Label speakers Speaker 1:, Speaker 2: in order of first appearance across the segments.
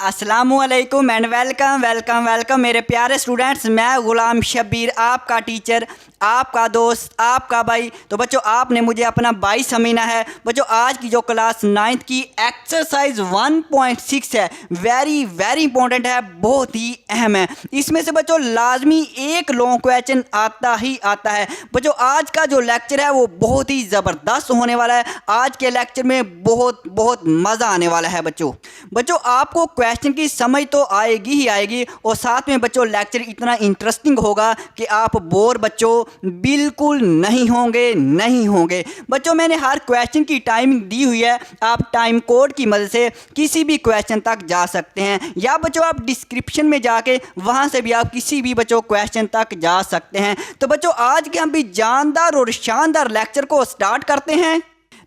Speaker 1: अस्सलामुअलैकुम and welcome मेरे प्यारे स्टूडेंट्स। मैं गुलाम शब्बीर, आपका टीचर, आपका दोस्त, आपका भाई। तो बच्चों, आपने मुझे अपना भाई समझना है। बच्चों, आज की जो क्लास 9th की एक्सरसाइज 1.6 है, वेरी इंपॉर्टेंट है, बहुत ही अहम है। इसमें से बच्चों लाजमी एक लॉन्ग क्वेश्चन आता ही आता है। बच्चों, आज का जो लेक्चर है वो बहुत ही ज़बरदस्त होने वाला है। आज के लेक्चर में बहुत मज़ा आने वाला है। बच्चों आपको क्वेश्चन की समझ तो आएगी ही आएगी, और साथ में बच्चों लेक्चर इतना इंटरेस्टिंग होगा कि आप बोर बच्चों बिल्कुल नहीं होंगे। बच्चों, मैंने हर क्वेश्चन की टाइमिंग दी हुई है। आप टाइम कोड की मदद से किसी भी क्वेश्चन तक जा सकते हैं, या बच्चों आप डिस्क्रिप्शन में जाके वहां से भी आप किसी भी बच्चों क्वेश्चन तक जा सकते हैं। तो बच्चों, आज के हम भी जानदार और शानदार लेक्चर को स्टार्ट करते हैं।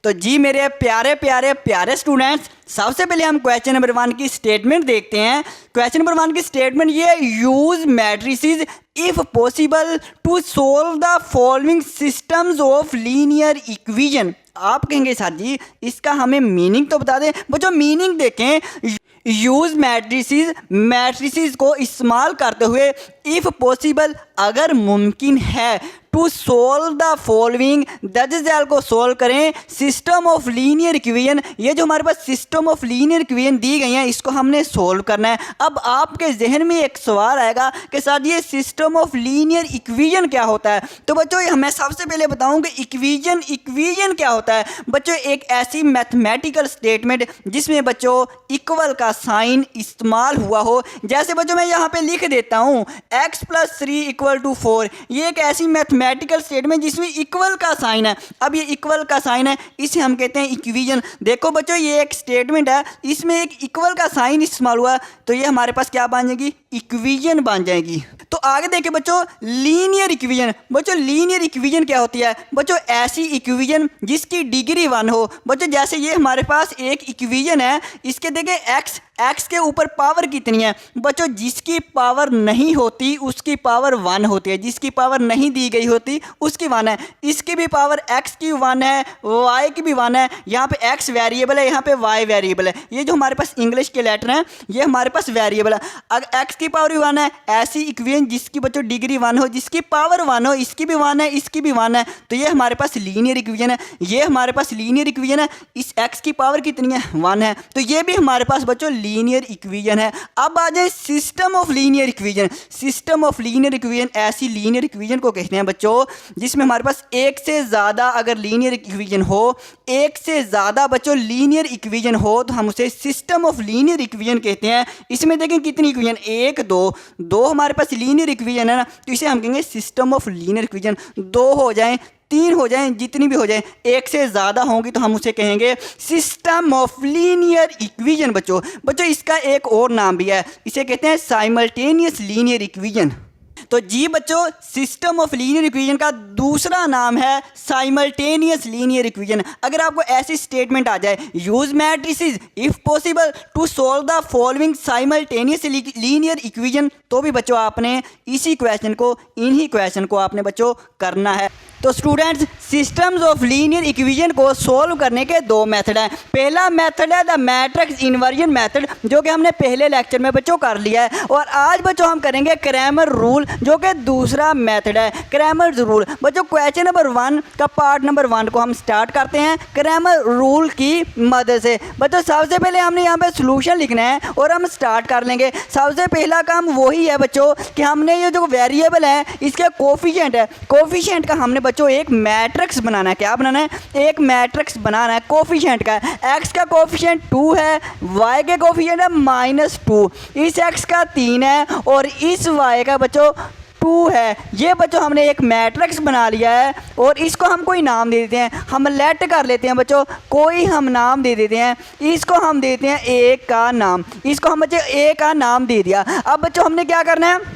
Speaker 1: तो जी मेरे प्यारे स्टूडेंट्स, सबसे पहले हम क्वेश्चन नंबर 1 की स्टेटमेंट देखते हैं। क्वेश्चन नंबर 1 की स्टेटमेंट ये, use matrices if possible to solve the following systems of linear equation. आप कहेंगे सर जी इसका हमें मीनिंग तो बता दें। बच्चों मीनिंग देखें, यूज मैट्रिसेस को इस्तेमाल करते हुए इफ़ पॉसिबल अगर मुमकिन है, टू सोल्व द फॉलोइंग दर्ज को सोल्व करें सिस्टम ऑफ लीनियर इक्वेशन। ये जो हमारे पास सिस्टम ऑफ लीनियर इक्वेशन दी गई हैं, इसको हमने सोल्व करना है। अब आपके जहन में एक सवाल आएगा कि सर ये सिस्टम ऑफ लीनियर इक्वेशन क्या होता है। तो बच्चों मैं सबसे पहले बताऊं कि इक्वेशन क्या होता है। बच्चों एक ऐसी मैथमेटिकल स्टेटमेंट जिसमें बच्चों इक्वल का साइन इस्तेमाल हुआ हो। जैसे बच्चों मैं यहाँ पे लिख देता हूँ x + 3 = 4। ये एक ऐसी मैथमेटिकल स्टेटमेंट जिसमें इक्वल का साइन है। अब ये इक्वल का साइन है, इसे हम कहते हैं इक्वेशन। देखो बच्चों ये एक स्टेटमेंट है, इसमें एक इक्वल का साइन इस्तेमाल हुआ, तो ये हमारे पास क्या बन जाएगी, इक्वेशन बन जाएगी। तो आगे देखिए बच्चों, लीनियर इक्वेशन। बच्चों लीनियर इक्वेशन क्या होती है। बच्चों ऐसी इक्वेशन जिसकी डिग्री 1 हो। बच्चों जैसे ये हमारे पास एक इक्वेशन है, इसके देखिए x के ऊपर पावर कितनी है। बच्चों जिसकी पावर नहीं होती उसकी पावर 1 होती है, जिसकी पावर नहीं दी गई होती उसकी 1 है। इसकी भी पावर x की 1 है, y की भी 1 है। यहाँ पे x वेरिएबल है, यहाँ पे y वेरिएबल है। ये जो हमारे पास इंग्लिश के लेटर हैं ये हमारे पास वेरिएबल है। अगर x की पावर 1 है, ऐसी इक्वेशन जिसकी बच्चों डिग्री 1 हो, जिसकी पावर 1 हो, इसकी भी 1 है, इसकी भी 1 है, तो ये हमारे पास लीनियर इक्वेशन है। ये हमारे पास लीनियर इक्वेशन है। इस x की पावर कितनी है, 1 है, तो ये भी हमारे पास बच्चों लीनियर इक्वेशन है। अब आ जाए system of linear equation. System of linear equation ऐसी लीनियर इक्वेशन को कहते हैं बच्चों जिसमें हमारे पास एक से ज़्यादा अगर लीनियर इक्वेशन हो, एक से ज़्यादा बच्चों लीनियर इक्वेशन हो, तो हम उसे सिस्टम ऑफ लीनियर इक्वेशन कहते हैं। इसमें देखें कितनी इक्वेशन, 1 2 हमारे पास लीनियर इक्वेशन है ना, तो इसे हम कहेंगे सिस्टम ऑफ लीनियर इक्वेशन। 2 हो जाएं, 3 हो जाएं, जितनी भी हो जाएं, एक से ज़्यादा होंगी तो हम उसे कहेंगे सिस्टम ऑफ लीनियर इक्वेशन। बच्चों इसका एक और नाम भी है, इसे कहते हैं साइमल्टेनियस लीनियर इक्वेशन। तो जी बच्चों सिस्टम ऑफ लीनियर इक्वेशन का दूसरा नाम है साइमल्टेनियस लीनियर इक्वेशन। अगर आपको ऐसी स्टेटमेंट आ जाए, use matrices if possible to solve the following simultaneous linear equation, तो भी बच्चों आपने इसी क्वेश्चन को, इन्हीं क्वेश्चन को आपने बच्चों करना है। तो students systems of linear equation को सोल्व करने के 2 मेथड हैं। पहला मेथड है द मैट्रिक्स इन्वर्जन मेथड, जो कि हमने पहले लेक्चर में बच्चों कर लिया है, और आज बच्चों हम करेंगे क्रैमर रूल, जो कि दूसरा मेथड है क्रैमर रूल। बच्चों क्वेश्चन नंबर 1 का पार्ट नंबर 1 को हम स्टार्ट करते हैं क्रैमर रूल की मदद से। बच्चों सबसे पहले हमने यहाँ पे सोल्यूशन लिखना है और हम स्टार्ट कर लेंगे। सबसे पहला काम वही है बच्चों कि हमने ये जो वेरिएबल है इसके कोफिशिएंट है, कोफिशिएंट का हमने बच्चों एक मैट्रिक्स बनाना है। क्या बनाना है, एक मैट्रिक्स बनाना है कोफिशिएंट का। x का कोफिशिएंट 2 है, y के कोफिशिएंट है -2, इस x का 3 है और इस y का बच्चों 2 है। ये बच्चों हमने एक मैट्रिक्स बना लिया है, और इसको हम कोई नाम दे देते हैं। हम लेट कर लेते हैं बच्चों, कोई हम नाम दे देते हैं। इसको हम देते हैं a का नाम, इसको हम बच्चों a का नाम दे दिया। अब बच्चों हमने क्या करना है,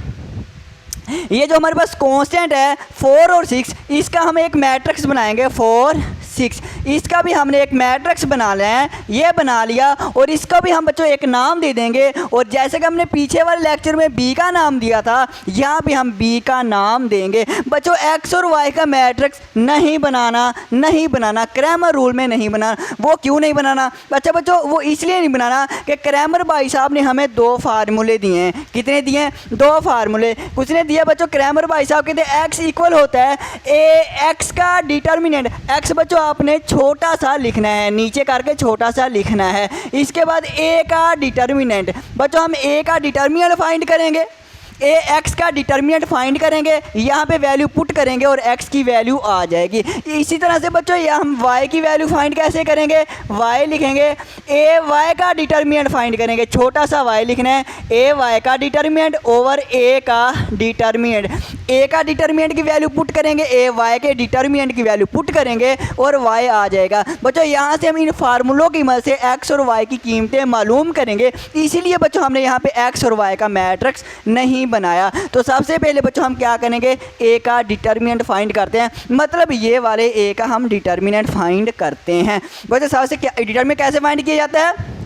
Speaker 1: ये जो हमारे पास कांस्टेंट है 4 और 6, इसका हम एक मैट्रिक्स बनाएंगे 4 6। इसका भी हमने एक मैट्रिक्स बना लिया है, ये बना लिया, और इसका भी हम बच्चों एक नाम दे देंगे। और जैसे कि हमने पीछे वाले लेक्चर में बी का नाम दिया था, यहाँ भी हम बी का नाम देंगे। बच्चों एक्स और वाई का मैट्रिक्स नहीं बनाना, क्रैमर रूल में नहीं बनाना। वो क्यों नहीं बनाना बच्चों, वो इसलिए नहीं बनाना कि क्रैमर भाई साहब ने हमें 2 फार्मूले दिए हैं। कितने दिए हैं? 2 फार्मूले। कुछ ने दिया बच्चों, क्रैमर भाई साहब कहते हैं एक्स इक्वल होता है ए एक्स का डिटर्मिनेंट। एक्स बच्चों आपने छोटा सा लिखना है, नीचे करके छोटा सा लिखना है। इसके बाद ए का डिटर्मिनेंट। बच्चों हम ए का डिटर्मिनेंट फाइंड करेंगे, ए एक्स का डिटर्मिनेंट फाइंड करेंगे, यहाँ पे वैल्यू पुट करेंगे और एक्स की वैल्यू आ जाएगी। इसी तरह से बच्चों यहाँ हम वाई की वैल्यू फाइंड कैसे करेंगे? वाई लिखेंगे, ए वाई का डिटर्मिनेंट फाइंड करेंगे, छोटा सा वाई लिखना है, ए वाई का डिटर्मिनेंट ओवर ए का डिटर्मिनेंट। ए का डिटर्मिनेंट की वैल्यू पुट करेंगे, ए वाई के डिटर्मिनेंट की वैल्यू पुट करेंगे और वाई आ जाएगा। बच्चों यहाँ से हम इन फार्मूलों की मदद से एक्स और वाई की कीमतें मालूम करेंगे। इसीलिए बच्चों हमने यहाँ पे एक्स और वाई का मैट्रिक्स नहीं बनाया। तो सबसे पहले बच्चों हम क्या करेंगे? ए का डिटर्मिनेंट फाइंड करते हैं, मतलब ये वाले ए का हम डिटर्मिनेंट फाइंड करते हैं। बच्चों सबसे क्या डिटर्मिनेंट कैसे फाइंड किया जाता है?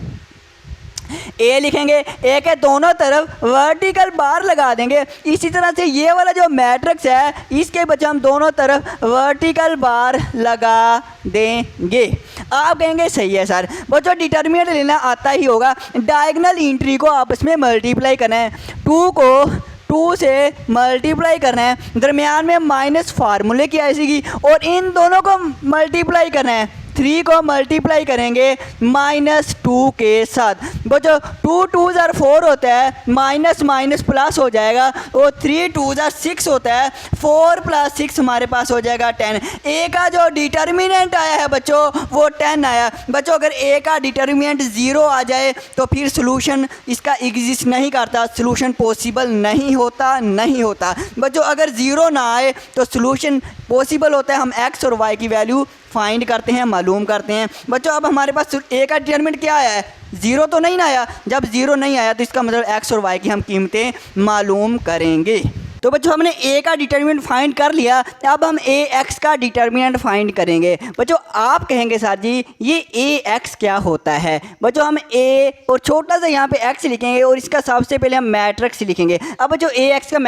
Speaker 1: ए लिखेंगे, ए के दोनों तरफ वर्टिकल बार लगा देंगे। इसी तरह से ये वाला जो मैट्रिक्स है, इसके बच्चे हम दोनों तरफ वर्टिकल बार लगा देंगे। आप कहेंगे सही है सर। बच्चों डिटर्मिनेंट लेना आता ही होगा। डायगोनल एंट्री को आपस में मल्टीप्लाई करना है, 2 को 2 से मल्टीप्लाई करना है, दरमियान में माइनस फार्मूले की आएगी, और इन दोनों को मल्टीप्लाई करना है। 3 को मल्टीप्लाई करेंगे -2 के साथ। बच्चों 2 2 4 होता है, माइनस माइनस प्लस हो जाएगा, और 3 2 6 होता है, 4 + 6 हमारे पास हो जाएगा 10। ए का जो डिटर्मिनेंट आया है बच्चों वो 10 आया। बच्चों अगर ए का डिटर्मिनेंट 0 आ जाए तो फिर सोल्यूशन इसका एग्जिस्ट नहीं करता, सोल्यूशन पॉसिबल नहीं होता। बच्चों अगर 0 ना आए तो सोल्यूशन पॉसिबल होता है। हम एक्स और वाई की वैल्यू फाइंड करते हैं, मालूम करते हैं। बच्चों अब हमारे पास ए का डिटर्मिनेंट क्या आया है? 0 तो नहीं आया। जब 0 नहीं आया तो इसका मतलब एक्स और वाई की हम कीमतें मालूम करेंगे। तो बच्चों हमने ए का डिटर्मिनेंट फाइंड कर लिया, अब हम ए एक्स का डिटर्मिनेंट फाइंड करेंगे। बच्चों आप कहेंगे सर जी ये ए एक्स क्या होता है? बच्चों हम ए और छोटा सा यहाँ पे एक्स लिखेंगे और इसका सबसे पहले हम मैट्रिक्स लिखेंगे। अब बच्चों ए एक्स का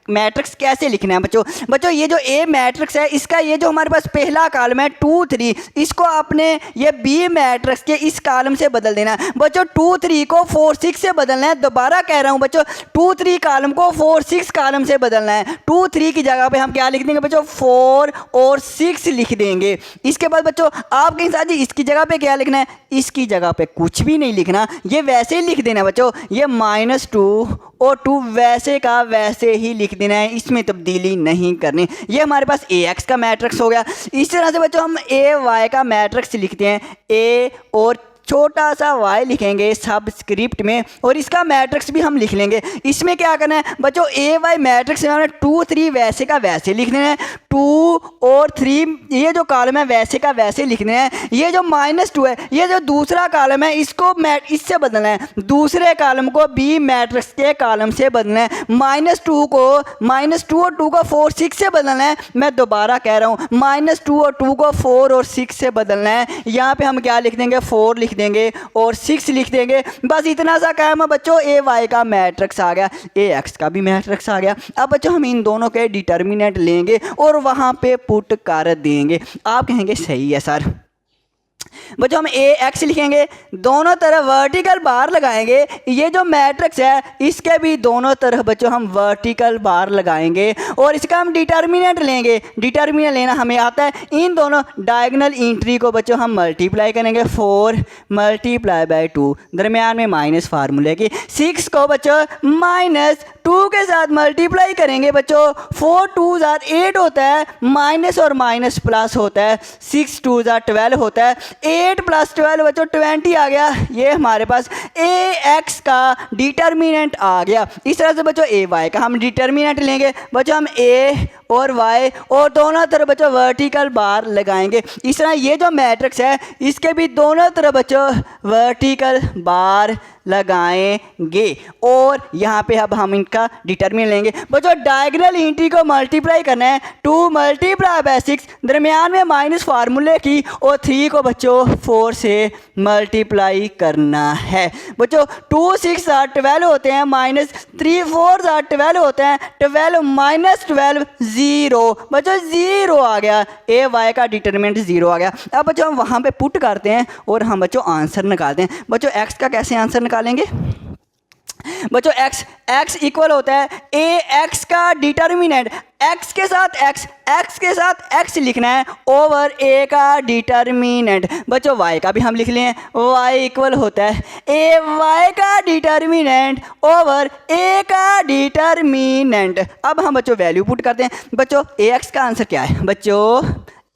Speaker 1: मैट्रिक्स कैसे लिखना है? बच्चों ये जो ए मैट्रिक्स है, इसका ये जो हमारे पास पहला कॉलम है 2 3, इसको आपने ये बी मैट्रिक्स के इस कॉलम से बदल देना है। बच्चों 2 3 को 4 6 से बदलना है। दोबारा कह रहा हूँ बच्चों, 2 3 कॉलम को 4 6 कॉलम से बदलना है। 2 3 की जगह पे हम क्या लिख देंगे बच्चों? 4 और 6 लिख देंगे। इसके बाद बच्चों आप कहीं साथ जी इसकी जगह पे क्या लिखना है? इसकी जगह पे कुछ भी नहीं लिखना, ये वैसे ही लिख देना बच्चों। ये -2 और 2 वैसे का वैसे ही लिख देना है, इसमें तब्दीली नहीं करनी। ये हमारे पास ए एक्स का मैट्रिक्स हो गया। इस तरह से बच्चों हम ए वाई का मैट्रिक्स लिखते हैं, ए और छोटा सा y लिखेंगे सबस्क्रिप्ट में, और इसका मैट्रिक्स भी हम लिख लेंगे। इसमें क्या करना है बच्चों? ए वाई मैट्रिक्स में हमने 2 3 वैसे का वैसे लिख देना है, 2 और 3 ये जो कॉलम है वैसे का वैसे लिखना है। ये जो -2 है, ये जो दूसरा कॉलम है इसको इससे बदलना है, दूसरे कॉलम को बी मैट्रिक्स के कॉलम से बदलना है। -2 और 2 को 4 6 से बदलना है। मैं दोबारा कह रहा हूँ, -2 और 2 को 4 और 6 से बदलना है। यहाँ पे हम क्या लिख देंगे? 4 लिख देंगे और 6 लिख देंगे। बस इतना सा काम है बच्चों, ए वाई का मैट्रिक्स आ गया, ए एक्स का भी मैट्रिक्स आ गया। अब बच्चों हम इन दोनों के डिटर्मिनेंट लेंगे और वहाँ पे पुट कर देंगे। आप कहेंगे सही है सर। बच्चों हम ए एक्स लिखेंगे, दोनों तरफ वर्टिकल बार लगाएंगे। ये जो मैट्रिक्स है इसके भी दोनों तरफ बच्चों हम वर्टिकल बार लगाएंगे और इसका हम डिटर्मिनेंट लेंगे। डिटर्मिनेंट लेना हमें आता है। इन दोनों डायगोनल एंट्री को बच्चों हम मल्टीप्लाई करेंगे, 4 × 2, दरमियान में माइनस फार्मूले की। 6 को बच्चों -2 के साथ मल्टीप्लाई करेंगे बच्चों, 4 2 8 होता है, माइनस और माइनस प्लस होता है, 6 2 12 होता है, 8 + 12 बच्चों 20 आ गया। ये हमारे पास ए एक्स का डिटर्मिनेंट आ गया। इस तरह से बच्चों ए वाई का हम डिटर्मिनेंट लेंगे। बच्चों हम ए और वाई, और दोनों तरफ बच्चों वर्टिकल बार लगाएंगे। इस तरह ये जो मैट्रिक्स है इसके भी दोनों तरफ बच्चों वर्टिकल बार लगाएंगे। और यहाँ पे अब हम इनका डिटरमिनेंट लेंगे। बच्चों डायगोनल एंट्री को मल्टीप्लाई करना है, 2 मल्टीप्लाई बाय 6, दरमियान में माइनस फार्मूले की, और 3 को बच्चों 4 से मल्टीप्लाई करना है। बच्चों 2 6 12 होते हैं, माइनस 3 4 12 होते हैं, 12 माइनस 12 0। बच्चों 0 आ गया, ए वाई का डिटरमिनेंट 0 आ गया। अब बच्चों हम वहाँ पे पुट करते हैं और हम बच्चों आंसर निकालते हैं। बच्चों एक्स का कैसे आंसर निकालेंगे? बच्चों x इक्वल होता है ए एक्स का डिटरमिनेंट, x के साथ x लिखना है ओवर a का डिटरमिनेंट। बच्चों y का भी हम लिख लें, y इक्वल होता है ए y का डिटरमिनेंट ओवर a का डिटरमिनेंट। अब हम बच्चों वैल्यू पुट करते हैं। बच्चों ax का आंसर क्या है? बच्चों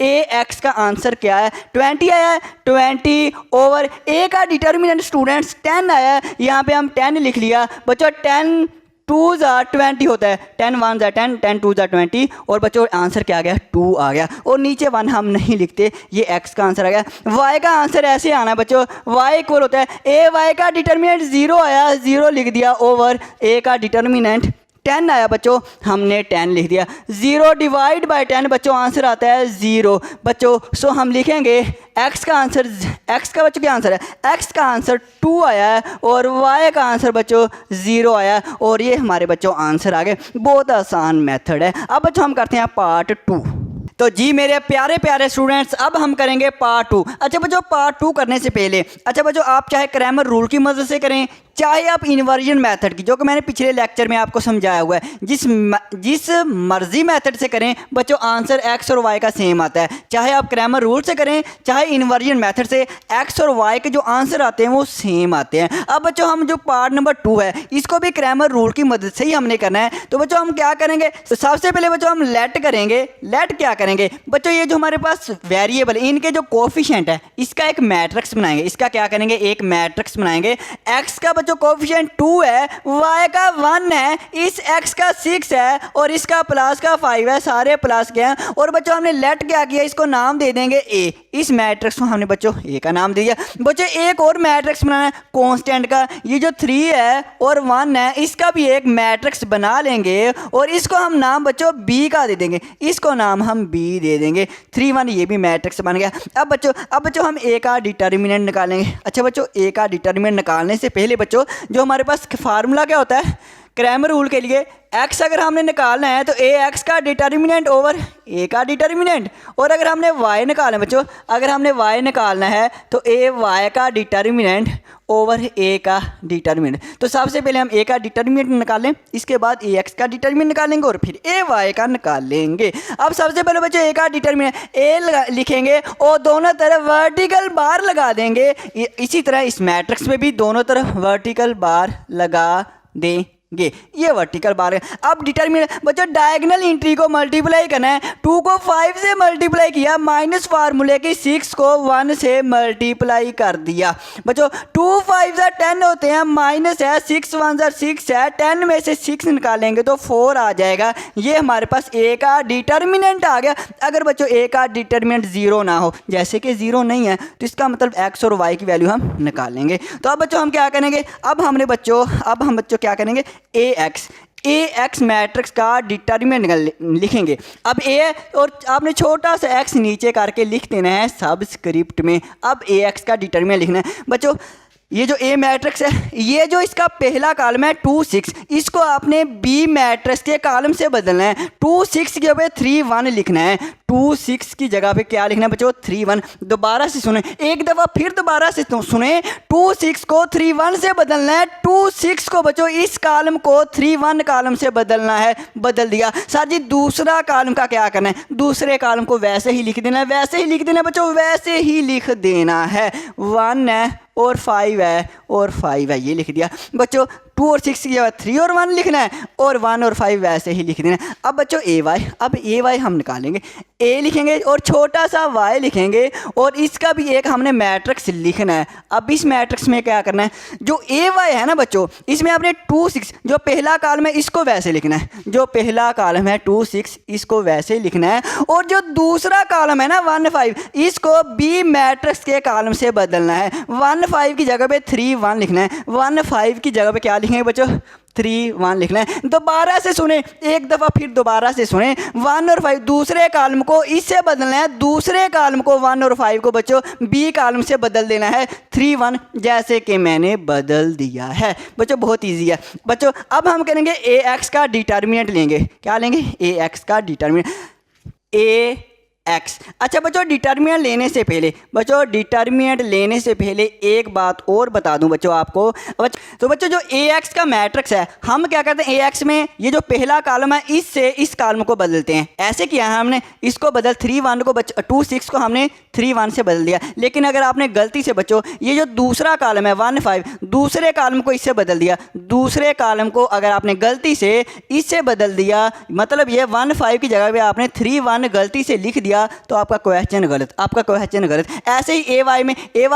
Speaker 1: ax का आंसर क्या है? 20 आया है, 20 ओवर a का डिटरमिनेंट स्टूडेंट्स 10 आया है, यहाँ पे हम 10 लिख लिया। बच्चों 10 2 20 होता है, 10 1 10, 10 2 20, और बच्चों आंसर क्या आ गया? 2 आ गया। और नीचे 1 हम नहीं लिखते, ये x का आंसर आ गया। y का आंसर ऐसे आना है बच्चों, y इक्वल होता है ए वाई का डिटरमिनेंट 0 आया, 0 लिख दिया, ओवर a का डिटरमिनेंट 10 आया बच्चों, हमने 10 लिख दिया। 0 डिवाइड बाय 10 बच्चों आंसर आता है 0। बच्चों सो हम लिखेंगे x का आंसर, x का बच्चों क्या आंसर है? x का आंसर 2 आया है, और y का आंसर बच्चों 0 आया, और ये हमारे बच्चों आंसर आ गए। बहुत आसान मेथड है। अब बच्चों हम करते हैं पार्ट 2। तो जी मेरे प्यारे प्यारे स्टूडेंट्स, अब हम करेंगे पार्ट 2। अच्छा बच्चों पार्ट 2 करने से पहले, अच्छा बच्चों आप चाहे क्रैमर रूल की मदद से करें, चाहे आप इन्वर्जन मेथड की, जो कि मैंने पिछले लेक्चर में आपको समझाया हुआ है, जिस मर्जी मेथड से करें बच्चों आंसर x और y का सेम आता है। चाहे आप क्रैमर रूल से करें चाहे इन्वर्जन मेथड से, x और y के जो आंसर आते हैं वो सेम आते हैं। अब बच्चों हम जो पार्ट नंबर 2 है इसको भी क्रैमर रूल की मदद से ही हमने करना है। तो बच्चों हम क्या करेंगे? तो सबसे पहले बच्चों हम लेट करेंगे। लेट क्या करेंगे बच्चों? ये जो हमारे पास वेरिएबल इनके जो कोफिशिएंट है इसका एक मैट्रिक्स बनाएंगे। इसका क्या करेंगे? एक मैट्रिक्स बनाएंगे। x का जो कोफिशिएंट 2 है, y का 1 है, इस x का 6 है, और इसका प्लस का 5 है, सारे प्लस के हैं। और बच्चों हमने लेट क्या किया? इसको नाम दे देंगे a। इस मैट्रिक्स को हमने बच्चों a का नाम दे दिया। बच्चों एक और मैट्रिक्स बनाना है कांस्टेंट का, ये जो 3 है और 1 है इसका भी एक मैट्रिक्स बना लेंगे, और इसको हम नाम बच्चों b का दे देंगे। इसको नाम हम b दे देंगे। 3 1 ये भी मैट्रिक्स बन गया। अब बच्चों हम a का डिटरमिनेंट निकालेंगे। अच्छा बच्चों a का डिटरमिनेंट निकालने से पहले बच्चों जो हमारे पास फार्मूला क्या होता है क्रैमर रूल के लिए, x अगर हमने निकालना है तो ax का डिटरमिनेंट ओवर a का डिटरमिनेंट, और अगर हमने y निकालना है बच्चों, अगर हमने y निकालना है तो ay का डिटरमिनेंट ओवर a का डिटरमिनेंट। तो सबसे पहले हम a का डिटरमिनेंट निकालें, इसके बाद ax का डिटरमिनेंट निकालेंगे, और फिर ay का निकाल लेंगे। अब सबसे पहले बच्चों a का डिटरमिनेंट a लिखेंगे और दोनों तरफ वर्टिकल बार लगा देंगे। इसी तरह इस मैट्रिक्स में भी दोनों तरफ वर्टिकल बार लगा देंगे। ये वर्टिकल बार है। अब डिटरमिनेंट बच्चों डायगोनल एंट्री को मल्टीप्लाई करना है। 2 को 5 से मल्टीप्लाई किया, माइनस फार्मूले की 6 को 1 से मल्टीप्लाई कर दिया। बच्चों 2 5 10 होते हैं, माइनस है 6 1 6 है, 10 में से 6 निकालेंगे तो 4 आ जाएगा। ये हमारे पास a का डिटरमिनेंट आ गया। अगर बच्चों a का डिटरमिनेंट 0 ना हो, जैसे कि 0 नहीं है, तो इसका मतलब x और y की वैल्यू हम निकालेंगे। तो अब बच्चों हम क्या करेंगे? अब हम बच्चों क्या करेंगे? ax मैट्रिक्स का डिटरमिनेंट लिखेंगे। अब a है और आपने छोटा सा x नीचे करके लिख देना है सबस्क्रिप्ट में। अब ax का डिटरमिनेंट लिखना है। बच्चों ये जो a मैट्रिक्स है, ये जो इसका पहला कॉलम है 2 6, इसको आपने b मैट्रिक्स के कॉलम से बदलना है। 2 6 के ऊपर 3 1 लिखना है। 2 6 की जगह पे क्या लिखना है बच्चों? 3 1। दोबारा से सुने, एक दफ़ा फिर दोबारा से सुने। 2 6 को 3 1 से बदलना है। 2 6 को बच्चों इस कॉलम को 3 1 कॉलम से बदलना है। बदल दिया। सर जी दूसरा कॉलम का क्या करना है? दूसरे कॉलम को वैसे ही लिख देना है, वैसे ही लिख देना है बच्चों, वैसे ही लिख देना है। 1 है और 5 है और 5 है, ये लिख दिया। बच्चों 2 और 6 की जगह 3 और 1 लिखना है और 1 और 5 वैसे ही लिख देना है। अब बच्चों ए वाई, अब ए वाई हम निकालेंगे, ए लिखेंगे और छोटा सा वाई लिखेंगे और इसका भी एक हमने मैट्रिक्स लिखना है। अब इस मैट्रिक्स में क्या करना है, जो ए वाई है ना बच्चों, इसमें आपने 2 6 जो पहला कॉलम है इसको वैसे लिखना है, जो पहला कॉलम है 2 6 इसको वैसे ही लिखना है और जो दूसरा कॉलम है ना 1 5 इसको बी मैट्रिक्स के कॉलम से बदलना है। 1 5 की जगह पे 3 1 लिखना है, 1 5 की जगह पे क्या लिखेंगे बच्चों, 3 1 लिखना है। दोबारा से सुने, एक दफ़ा फिर दोबारा से सुने, 1 और 5 दूसरे कॉलम को इससे बदलना है, दूसरे कॉलम को 1 और 5 को बच्चों बी कॉलम से बदल देना है 3 1 जैसे कि मैंने बदल दिया है। बच्चों बहुत इजी है बच्चों। अब हम करेंगे ए एक्स का डिटर्मिनेंट लेंगे, क्या लेंगे, ए एक्स का डिटर्मिनेंट, ए एक्स। अच्छा बच्चों डिटर्मिनेंट लेने से पहले, बच्चों डिटर्मिनेंट लेने से पहले एक बात और बता दूं बच्चों आपको। तो बच्चों जो ए एक्स का मैट्रिक्स है, हम क्या करते हैं, ए एक्स में ये जो पहला कॉलम है इससे इस कॉलम को बदलते हैं। ऐसे किया है हमने, इसको बदल 3 1 को 2 6 को हमने 3 1 से बदल दिया। लेकिन अगर आपने गलती से बच्चों ये जो दूसरा कॉलम है 1 5 दूसरे कॉलम को इससे बदल दिया, दूसरे कॉलम को अगर आपने गलती से इससे बदल दिया, मतलब ये 1 5 की जगह पे आपने 3 1 गलती से लिख दिया, तो आपका क्वेश्चन गलत, आपका क्वेश्चन गलत। ऐसे ही ए वाई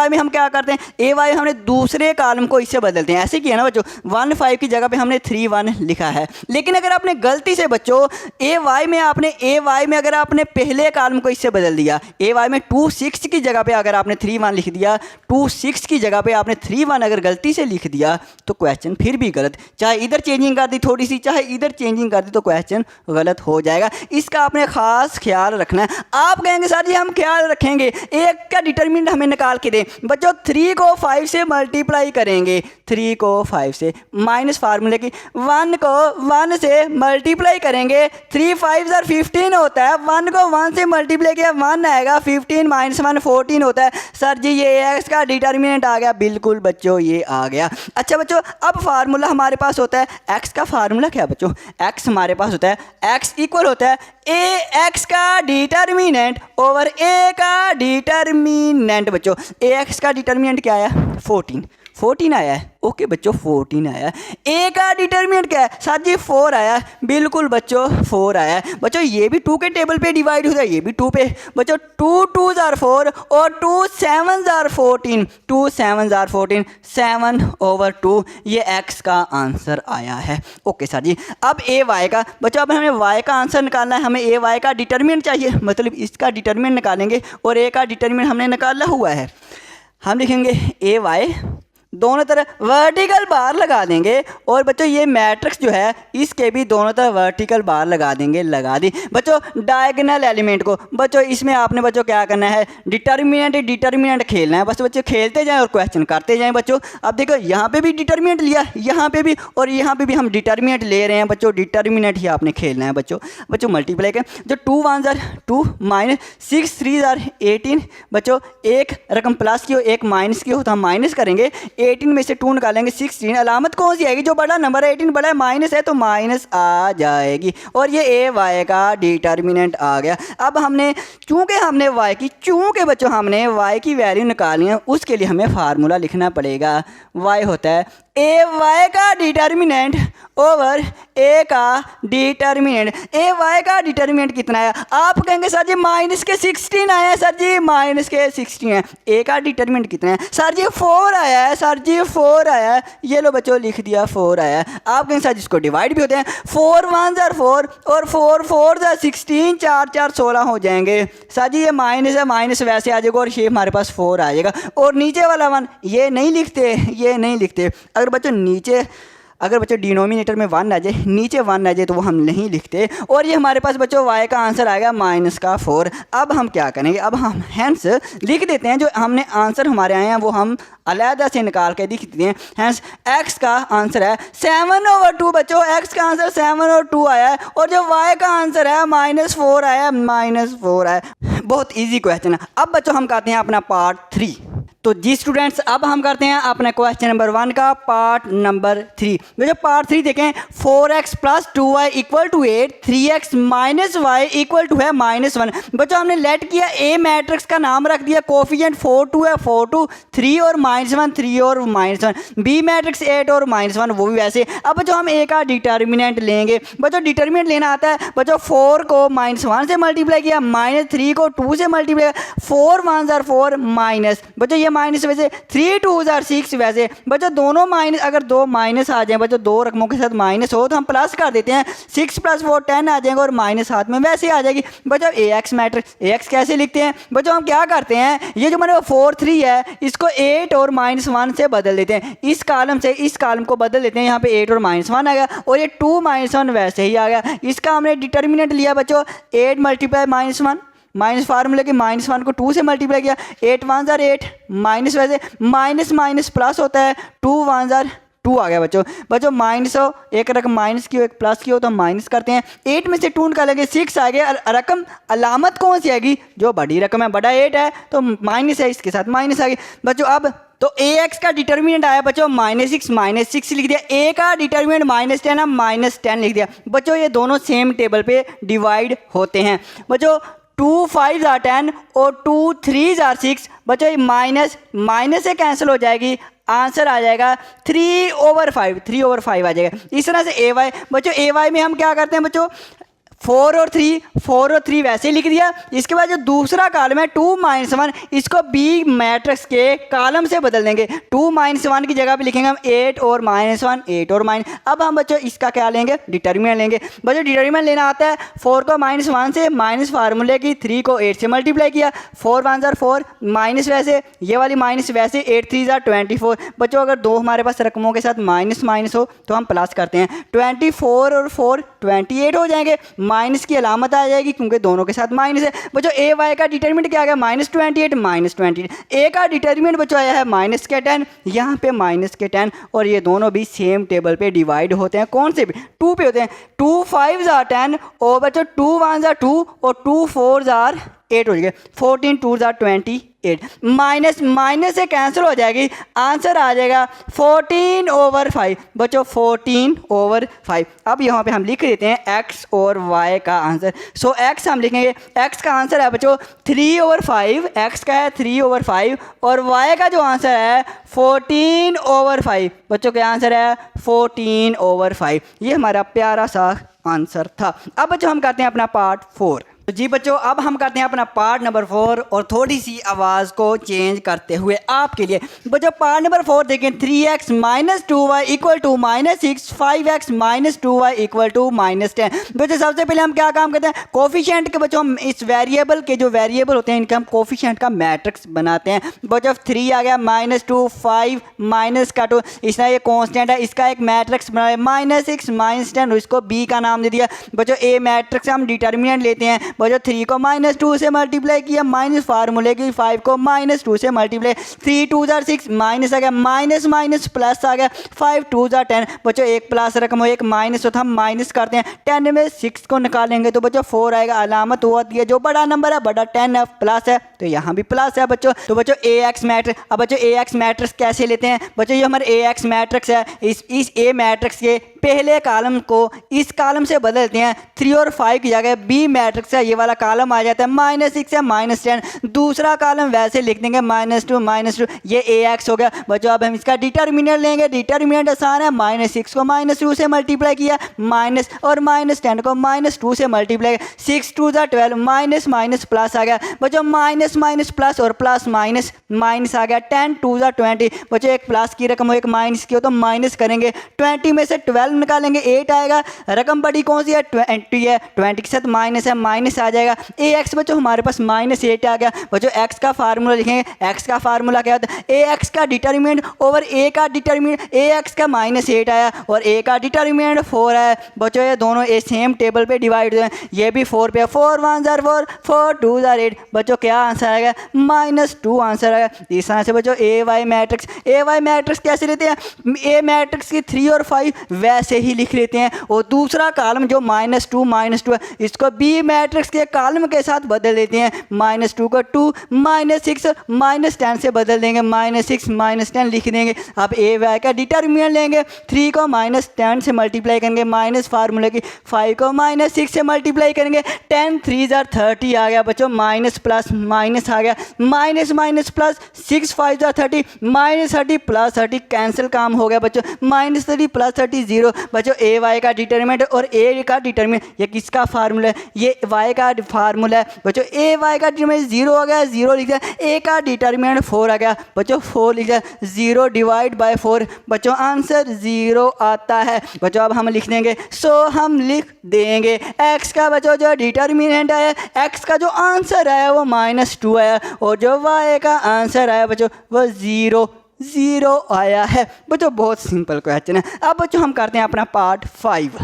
Speaker 1: में हम क्या करते हैं, ए वाई हमने दूसरे कॉलम को इससे बदलते हैं। ऐसे किया ना बच्चों, 1 5 की जगह पे हमने 3 1 लिखा है। लेकिन अगर आपने गलती से बच्चों ए वाई में अगर आपने पहले कॉलम को इससे बदल दिया, ए वाई में 2 6 की जगह पे अगर आपने 3 1 लिख दिया, 2 6 की जगह पे आपने 3 1 अगर गलती से लिख दिया तो क्वेश्चन फिर भी गलत। चाहे इधर चेंजिंग कर दी थोड़ी सी, चाहे इधर चेंजिंग कर दी, तो क्वेश्चन गलत हो जाएगा। इसका आपने खास ख्याल रखना है। आप कहेंगे सर जी हम ख्याल रखेंगे, एक का डिटरमिनेंट हमें निकाल के दें। बच्चों 3 को 5 से मल्टीप्लाई करेंगे, 3 को 5 से माइनस फार्मूले की 1 को 1 से मल्टीप्लाई करेंगे, 3 5 15 होता है, 1 को 1 से मल्टीप्लाई किया 1 आएगा, 15 माइनस 1 14 होता है। सर जी ये एक्स का डिटरमिनेंट आ गया, बिल्कुल बच्चों ये आ गया। अच्छा बच्चों अब फार्मूला हमारे पास होता है, एक्स का फार्मूला क्या बच्चों, एक्स हमारे पास होता है, एक्स इक्वल होता है ए एक्स का डिटरमिनेंट ओवर ए का डिटरमिनेंट। बच्चों ए एक्स का डिटरमिनेंट क्या आया, 14 आया है। ओके बच्चों 14 आया है। ए का डिटरमिनेंट क्या है सर जी, 4 आया है। बिल्कुल बच्चों 4 आया है। बच्चों ये भी 2 के टेबल पे डिवाइड होता है, ये भी 2 पे। बच्चों 2 2 जार 4 और 2 7 जार 14, 2 7 जार 14, 7 ओवर 2 ये एक्स का आंसर आया है। ओके सर जी। अब ए वाई का, बच्चों अब हमें वाई का आंसर निकालना है, हमें ए वाई का डिटरमिनेंट चाहिए, मतलब इसका डिटरमिनेंट निकालेंगे और ए का डिटरमिनेंट हमने निकाला हुआ है। हम लिखेंगे ए वाई, दोनों तरफ वर्टिकल बार लगा देंगे और बच्चों ये मैट्रिक्स जो है इसके भी दोनों तरफ वर्टिकल बार लगा देंगे, लगा दी। बच्चों डायगोनल एलिमेंट को, बच्चों इसमें आपने बच्चों क्या करना है, डिटरमिनेंट खेलना है। बस बच्चों खेलते जाएं और क्वेश्चन करते जाएं। बच्चों अब देखो यहाँ पे भी डिटरमिनेंट लिया, यहाँ पे भी और यहाँ पे भी हम डिटरमिनेंट ले रहे हैं। बच्चों डिटरमिनेंट ही आपने खेलना है। बच्चों मल्टीप्लाई करें, जो 2 1 जार 2 माइनस 6 3 जार 18। बच्चों एक रकम प्लस की हो एक माइनस की हो तो हम माइनस करेंगे, 18 में से 2 निकालेंगे 16। अलामत कौन सी आएगी, जो बड़ा नंबर है 18 बड़ा है, माइनस है तो माइनस आ जाएगी और ये ए वाई का डिटरमिनेंट आ गया। अब हमने चूँकि बच्चों हमने वाई की वैल्यू निकालनी है, उसके लिए हमें फार्मूला लिखना पड़ेगा। वाई होता है ए वाई का डिटरमिनेंट ओवर ए का डिटरमिनेंट। ए वाई का डिटरमिनेंट कितना है, आप कहेंगे सर जी माइनस के 16 आया है। सर जी माइनस के 16 है। ए का डिटरमिनेंट कितना है, सर जी 4 आया है। सर जी 4 आया है, ये लो बच्चों लिख दिया 4 आया है। आप कहेंगे सर जी इसको डिवाइड भी होते हैं, 4 1 जार 4 और 4 4 जार 16, 4 4 16 हो जाएंगे। सर जी ये माइनस है, माइनस वैसे आ जाएगा और शेप हमारे पास 4 आ जाएगा। और नीचे वाला 1 ये नहीं लिखते। अगर बच्चों डिनोमिनेटर में 1 आ जाए, नीचे 1 आ जाए तो वो हम नहीं लिखते। और ये हमारे पास बच्चों y का आंसर आएगा माइनस का 4। अब हम क्या करेंगे, अब हम हैंस लिख देते हैं, जो हमने आंसर हमारे आए हैं वो हम अलहदा से निकाल के लिख देते हैं। हैंस x का आंसर है 7/2। बच्चों x का आंसर 7/2 आया है और जो y का आंसर है -4 आया है, -4 आया है। बहुत ईजी क्वेश्चन है। अब बच्चों हम कहते हैं अपना पार्ट 3। तो जी स्टूडेंट्स, अब हम करते हैं अपने क्वेश्चन नंबर 1 का पार्ट नंबर 3। जो पार्ट 3 देखें, 4x plus 2y equal to 8, 3x minus Y equal to है -1। बच्चों हमने लेट किया, ए मैट्रिक्स का नाम रख दिया, कोफिशिएंट 4 2 है, 4 2, 3 और -1, 3 और -1, बी मैट्रिक्स 8 और -1 वो भी वैसे। अब बच्चों हम ए का डिटर्मिनेंट लेंगे। बच्चों डिटर्मिनेंट लेना आता है, बच्चों 4 को -1 से मल्टीप्लाई किया, -3 को 2 से मल्टीप्लाई किया, 4 1 जार 4 माइनस, बच्चों ये माइनस वैसे 3 2 जार 6 वैसे। बच्चों दोनों माइनस, अगर दो माइनस आ जाए बच्चों, दो रकमों के साथ माइनस हो तो हम प्लस कर देते हैं, 6 + 4 10 आ जाएंगे और माइनस हाथ में वैसे आ जाएगी। बच्चों ए एक्स मैट्रिक्स, ए एक्स कैसे लिखते हैं बच्चों, हम क्या करते हैं, ये जो हमारे 4 3 है इसको 8 और -1 से बदल देते हैं, इस कॉलम से इस कॉलम को बदल देते हैं, यहाँ पे 8 और -1 आ गया और ये 2 -1 वैसे ही आ गया। इसका हमने डिटर्मिनेंट लिया बच्चों 8 × -1, माइनस फार्मूले के -1 को 2 से मल्टीप्लाई किया, 8 1 जार 8 माइनस वैसे माइनस माइनस प्लस होता है, 2 1 जार 2 आ गया बच्चों माइनस हो, एक रकम माइनस की हो एक प्लस की हो तो हम माइनस करते हैं, 8 में से 2 निकालेंगे 6 आ गया। रकम अलामत कौन सी आएगी, जो बड़ी रकम है, बड़ा 8 है तो माइनस है, इसके साथ माइनस आ गई बच्चों। अब तो ए एक्स का डिटर्मिनेंट आया बच्चों -6 लिख दिया, ए का डिटर्मिनेंट -10 हम -10 लिख दिया। बच्चों ये दोनों सेम टेबल पे डिवाइड होते हैं बच्चों, 2 5 जार 10 और 2 3 जार 6। बच्चों माइनस माइनस से कैंसिल हो जाएगी, आंसर आ जाएगा 3/5, 3/5 आ जाएगा। इस तरह से ए वाई, बच्चों ए वाई में हम क्या करते हैं बच्चों, 4 और 3 वैसे लिख दिया। इसके बाद जो दूसरा कॉलम है 2 -1, इसको बी मैट्रिक्स के कॉलम से बदल देंगे, 2 -1 की जगह पे लिखेंगे हम 8 और -1, 8 और -। अब हम बच्चों इसका क्या लेंगे, डिटर्मिनेंट लेंगे। बच्चों डिटर्मिनेंट लेना आता है, 4 को -1 से माइनस फार्मूले की 3 को 8 से मल्टीप्लाई किया, 4 1 जार 4 माइनस वैसे, ये वाली माइनस वैसे, 8 3 जार 24। बच्चों अगर दो हमारे पास रकमों के साथ माइनस माइनस हो तो हम प्लस करते हैं, 24 और 4 28 हो जाएंगे, माइनस की अलामत आ जाएगी क्योंकि दोनों के साथ माइनस है। बच्चों ए वाई का डिटर्मिनेंट क्या आ गया, -28 -28। ए का डिटर्मिनेंट बच्चों आया है -10, यहाँ पे -10 और ये दोनों भी सेम टेबल पे डिवाइड होते हैं, कौन से भी 2 पे होते हैं, 2 5 जार 10 और बच्चों 2 1 जार 2 और 2 4 जार 8 हो जाएगा, 14 2 जार 28, माइनस माइनस से कैंसिल हो जाएगी, आंसर आ जाएगा 14/5 बच्चों 14/5। अब यहाँ पे हम लिख देते हैं x और y का आंसर। सो x हम लिखेंगे, x का आंसर है बच्चों 3/5, x का है 3/5 और y का जो आंसर है 14/5। बच्चों का आंसर है 14/5। ये हमारा प्यारा सा आंसर था। अब बच्चों हम करते हैं अपना पार्ट 4। तो जी बच्चों अब हम करते हैं अपना पार्ट नंबर 4 और थोड़ी सी आवाज़ को चेंज करते हुए आपके लिए। बच्चों पार्ट नंबर 4 देखें, 3x - 2y equal to -6, 5x - 2y equal to -10। बच्चों सबसे पहले हम क्या काम करते हैं, कोफिशिएंट के बच्चों हम इस वेरिएबल के जो वेरिएबल होते हैं इनका हम कोफिशिएंट का मैट्रिक्स बनाते हैं। बच्चों 3 आ गया, -2 5 माइनस का 2, इसका ये कॉन्स्टेंट है, इसका एक मैट्रिक्स बनाया -6 -10, इसको बी का नाम दे दिया। बच्चों ए मैट्रिक्स हम डिटर्मिनेंट लेते हैं, बच्चों 3 को -2 से मल्टीप्लाई किया, माइनस फार्मूले की 5 को -2 से मल्टीप्लाई, 3 2 जार 6 माइनस आ गया, माइनस माइनस प्लस आ गया, 5 2 जार 10। बच्चों एक प्लस रकम हो एक माइनस हो तो हम माइनस करते हैं, 10 में 6 को निकालेंगे तो बच्चों 4 आएगा, अलामत होती है जो बड़ा नंबर है, बड़ा 10 है, प्लस है तो यहाँ भी प्लस है बच्चों। तो बच्चों ए एक्स मैट्रिक्स, अब बच्चों ए एक्स मैट्रिक्स कैसे लेते हैं बच्चों, ये हमारे ए एक्स मैट्रिक्स है, इस ए मैट्रिक्स के पहले कॉलम को इस कॉलम से बदलते हैं, 3 और 5 की जगह बी मैट्रिक्स है, ये वाला कॉलम आ जाता है, -6 है -10, दूसरा कॉलम वैसे लिख देंगे -2 -2, ये ए एक्स हो गया। बच्चों अब हम इसका डिटर्मिनेंट लेंगे, डिटर्मिनेंट आसान है, -6 को -2 से मल्टीप्लाई किया, माइनस और -10 को -2 से मल्टीप्लाई, 6 2 जार 12 माइनस माइनस प्लस आ गया। बच्चों माइनस माइनस प्लस और प्लस माइनस माइनस आ गया, 10 2 जार 20। बच्चों एक प्लस की रकम हो एक माइनस की हो तो माइनस करेंगे, 20 में से 12 निकालेंगे 8 आएगा, रकम बड़ी कौन सी है 20 है, 20 के साथ माइनस है, माइनस आ जाएगा। ए एक्स बच्चों हमारे पास -8 आ गया। बच्चों एक्स का फार्मूला लिखेंगे, एक्स का फार्मूला क्या होता है, ए एक्स का डिटर्मिनेंट ओवर ए का डिटर्मिनेंट, ए एक्स का -8 आया और ए का डिटर्मिनेंट 4 है। बच्चों ये दोनों ए सेम टेबल पे डिवाइड हुए हैं, ये भी 4 पे, 4 1 जार 4 4 2 जार 8। बच्चों क्या आंसर आएगा, -2 आंसर आएगा। इस तरह से बच्चों ए वाई मैट्रिक्स कैसे लेते हैं, ए मैट्रिक्स की 3 और 5 वैसे ही लिख लेते हैं और दूसरा कॉलम जो -2 है इसको बी मैट्रिक्स मैट्रिक्स के कॉलम के साथ बदल देते हैं। -2 को 2, -6 और -10 से बदल देंगे। -6 -10 लिख देंगे। अब ए वाई का डिटर्मिनेंट लेंगे। 3 को -10 से मल्टीप्लाई करेंगे, माइनस फार्मूले की 5 को -6 से मल्टीप्लाई करेंगे। 10 3 30 आ गया बच्चों, माइनस प्लस माइनस आ गया, minus minus plus, 6 5 30, -30 plus 30 cancel काम हो गया बच्चों। -30 प्लस 30 0। बच्चों ए वाई का डिटर्मिनेंट और ए का डिटर्मिनेंट ये किसका फार्मूला है? ये वाई का फार्मूला है बच्चों। ए वाई का डिटर्मिनेंट 0 आ गया, 0 लिख दिया। ए का डिटर्मिनेंट 4 आ गया बच्चों, 4 लिख दिया। 0 डिवाइड बाय 4 बच्चों आंसर 0 आता है बच्चों। अब हम लिख देंगे, सो हम लिख देंगे x का बच्चों जो डिटर्मिनेंट आया, x का जो आंसर आया वो -2 आया, और जो y का आंसर आया बच्चों वो 0 आया है बच्चों। बहुत सिंपल क्वेश्चन है। अब बच्चों हम करते हैं अपना पार्ट 5।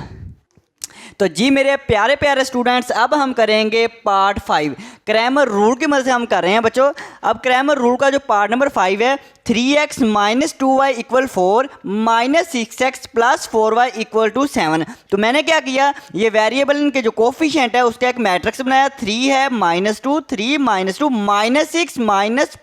Speaker 1: तो जी मेरे प्यारे प्यारे स्टूडेंट्स, अब हम करेंगे पार्ट 5। क्रैमर रूल की मदद से हम कर रहे हैं बच्चों। अब क्रैमर रूल का जो पार्ट नंबर 5 है, 3x - 2y = 4 -6x + 4y = 7। तो मैंने क्या किया, ये वेरिएबल इनके जो कोफिशिएंट है उसका एक मैट्रिक्स बनाया। 3 है, -2, 3 -2 -6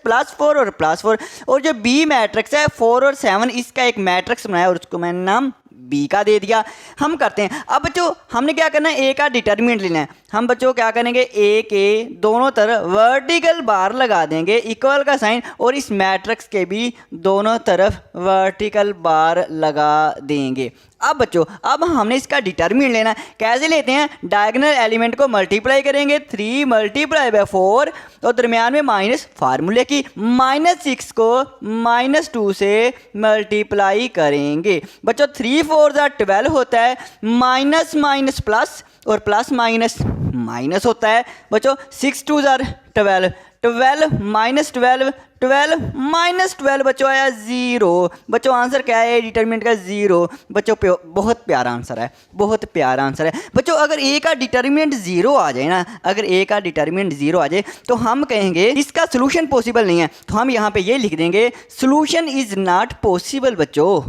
Speaker 1: +4 और +4, और जो बी मैट्रिक्स है 4 और 7, इसका एक मैट्रिक्स बनाया और उसको मैंने नाम बी का दे दिया। हम करते हैं। अब बच्चों हमने क्या करना है, ए का डिटर्मिनेंट लेना है। हम बच्चों क्या करेंगे, ए के दोनों तरफ वर्टिकल बार लगा देंगे, इक्वल का साइन, और इस मैट्रिक्स के भी दोनों तरफ वर्टिकल बार लगा देंगे। अब बच्चों अब हमने इसका डिटर्मिनेंट लेना है। कैसे लेते हैं, डायगोनल एलिमेंट को मल्टीप्लाई करेंगे। 3 × 4 और दरमियान में माइनस फार्मूले की, -6 को -2 से मल्टीप्लाई करेंगे बच्चों। 3 4 12 होता है, माइनस माइनस प्लस और प्लस माइनस माइनस होता है बच्चों। 6 2 12, 12 -12, 12 -12 बच्चों आया 0 बच्चों। आंसर क्या है डिटर्मिनेंट का? 0 बच्चों। बहुत प्यारा आंसर है, बहुत प्यारा आंसर है बच्चों। अगर ए का डिटर्मिनेंट 0 आ जाए ना, अगर ए का डिटर्मिनेंट 0 आ जाए तो हम कहेंगे इसका सोल्यूशन पॉसिबल नहीं है। तो हम यहाँ पे ये लिख देंगे, सोल्यूशन इज नॉट पॉसिबल बच्चों।